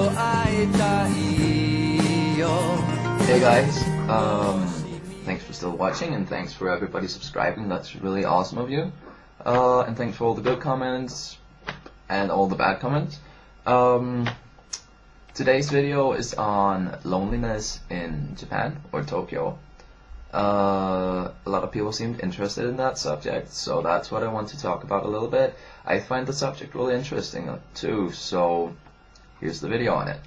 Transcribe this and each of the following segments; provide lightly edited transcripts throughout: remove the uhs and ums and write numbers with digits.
Hey guys, thanks for still watching, and thanks for everybody subscribing. That's really awesome of you. And thanks for all the good comments and all the bad comments. Today's video is on loneliness in Japan, or Tokyo. A lot of people seemed interested in that subject, so that's what I want to talk about a little bit. I find the subject really interesting too, so here's the video on it.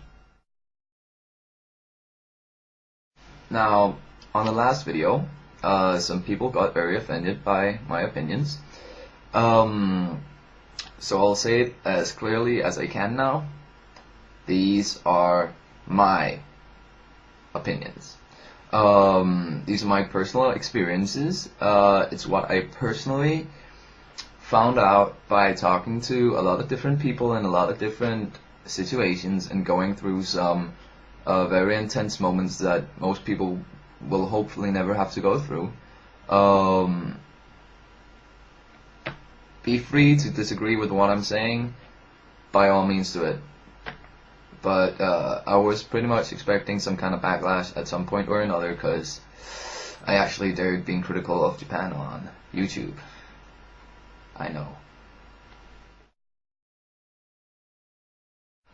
Now, on the last video, some people got very offended by my opinions. So I'll say it as clearly as I can now. These are my opinions. These are my personal experiences. It's what I personally found out by talking to a lot of different people in a lot of different situations and going through some very intense moments that most people will hopefully never have to go through. Be free to disagree with what I'm saying, by all means do it. But I was pretty much expecting some kind of backlash at some point or another, because I actually dared being critical of Japan on YouTube. I know.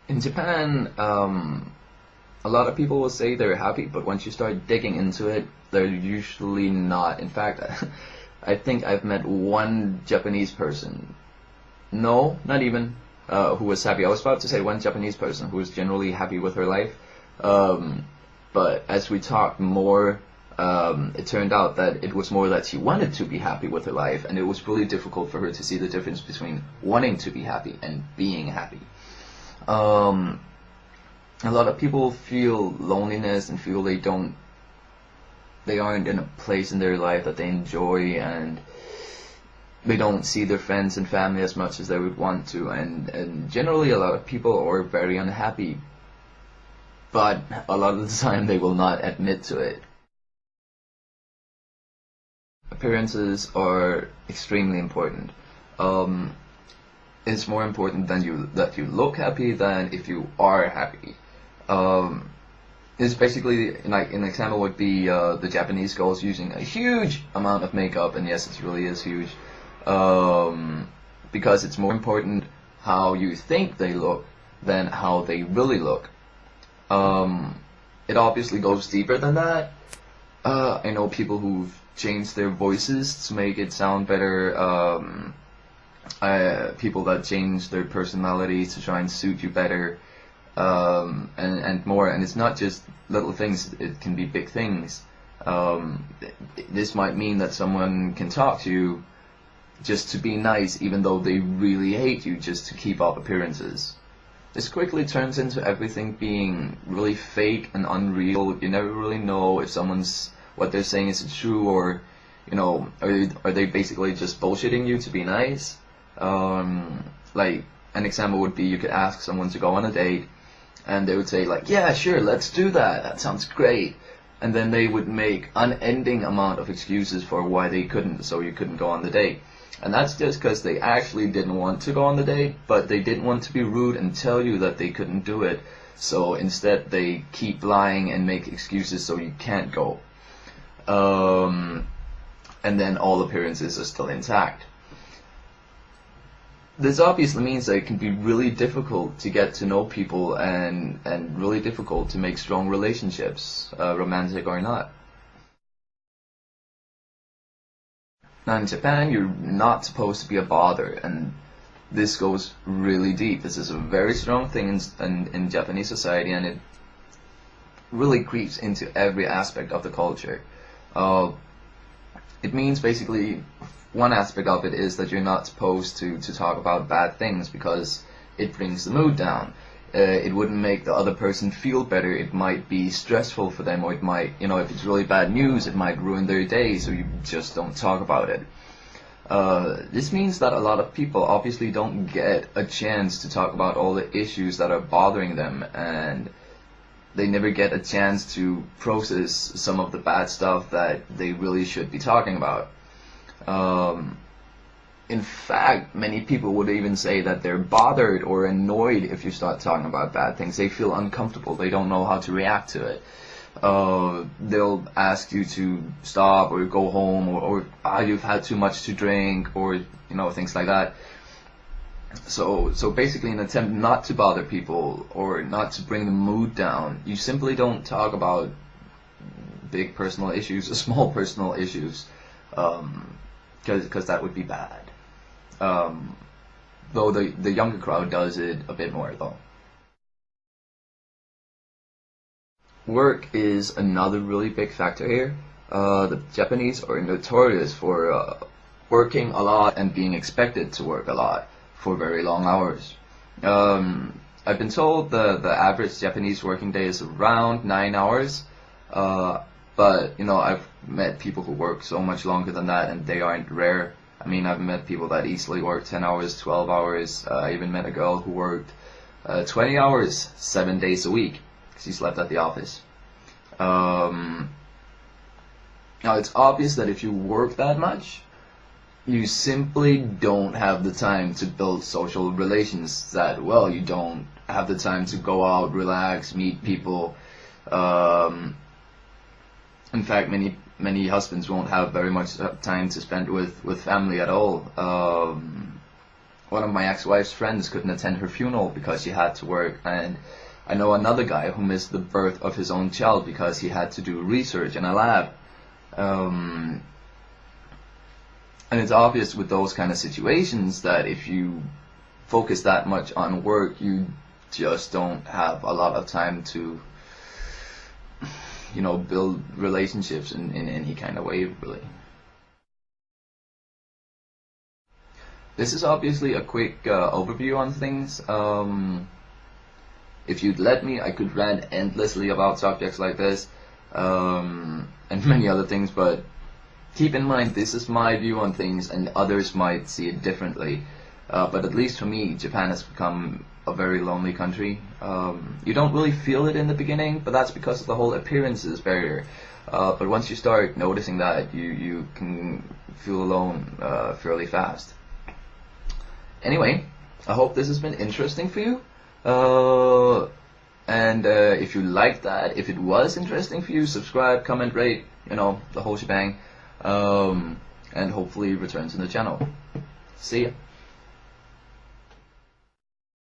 In Japan, a lot of people will say they're happy, but once you start digging into it, they're usually not. In fact, I think I've met one Japanese person, no, not even, who was happy. I was about to say one Japanese person who was generally happy with her life, but as we talked more, it turned out that it was more that she wanted to be happy with her life, and it was really difficult for her to see the difference between wanting to be happy and being happy. A lot of people feel loneliness and feel they aren't in a place in their life that they enjoy, and they don't see their friends and family as much as they would want to, and generally a lot of people are very unhappy, but a lot of the time they will not admit to it. Appearances are extremely important. It's more important that you look happy than if you are happy. It's basically, like, an example would be the Japanese girls using a huge amount of makeup, and yes, it really is huge, because it's more important how you think they look than how they really look. It obviously goes deeper than that. I know people who've changed their voices to make it sound better, people that change their personality to try and suit you better, and more. And it's not just little things, it can be big things. This might mean that someone can talk to you just to be nice, even though they really hate you, just to keep up appearances. This quickly turns into everything being really fake and unreal. You never really know if what they're saying is true, or, you know, are they basically just bullshitting you to be nice? Like, an example would be, you could ask someone to go on a date, and they would say, like, yeah, sure, let's do that, that sounds great. And then they would make unending amount of excuses for why they couldn't, so you couldn't go on the date. And that's just because they actually didn't want to go on the date, but they didn't want to be rude and tell you that they couldn't do it. So instead they keep lying and make excuses so you can't go. And then all appearances are still intact. This obviously means that it can be really difficult to get to know people, and really difficult to make strong relationships, romantic or not. Now in Japan, you're not supposed to be a bother, and this goes really deep. This is a very strong thing in Japanese society, and it really creeps into every aspect of the culture. It means basically, one aspect of it is that you're not supposed to talk about bad things, because it brings the mood down. It wouldn't make the other person feel better. It might be stressful for them, or it might, you know, if it's really bad news, it might ruin their day, so you just don't talk about it. This means that a lot of people obviously don't get a chance to talk about all the issues that are bothering them, and they never get a chance to process some of the bad stuff that they really should be talking about. In fact, many people would even say that they're bothered or annoyed if you start talking about bad things. They feel uncomfortable. They don't know how to react to it. They'll ask you to stop or go home, or you've had too much to drink, or things like that. So basically, in an attempt not to bother people or not to bring the mood down, you simply don't talk about big personal issues or small personal issues, because that would be bad. Though the younger crowd does it a bit more though. Work is another really big factor here. The Japanese are notorious for working a lot and being expected to work a lot for very long hours. I've been told the average Japanese working day is around 9 hours, but I've met people who work so much longer than that, and they aren't rare. I mean, I've met people that easily work 10 hours, 12 hours. I even met a girl who worked 20 hours, 7 days a week. She slept at the office. Now, it's obvious that if you work that much, you simply don't have the time to build social relations that well. You don't have the time to go out, relax, meet people. In fact, many husbands won't have very much time to spend with family at all. One of my ex-wife's friends couldn't attend her funeral because she had to work, and I know another guy who missed the birth of his own child because he had to do research in a lab. And it's obvious with those kind of situations that if you focus that much on work, you just don't have a lot of time to build relationships in any kind of way, really. This is obviously a quick overview on things. If you'd let me, I could rant endlessly about subjects like this, and many other things, but keep in mind this is my view on things, and others might see it differently. But at least for me, Japan has become a very lonely country. You don't really feel it in the beginning, but that's because of the whole appearances barrier. But once you start noticing that, you can feel alone fairly fast. Anyway, I hope this has been interesting for you. And if you liked that, if it was interesting for you, subscribe, comment, rate, the whole shebang. And hopefully return to the channel. See ya.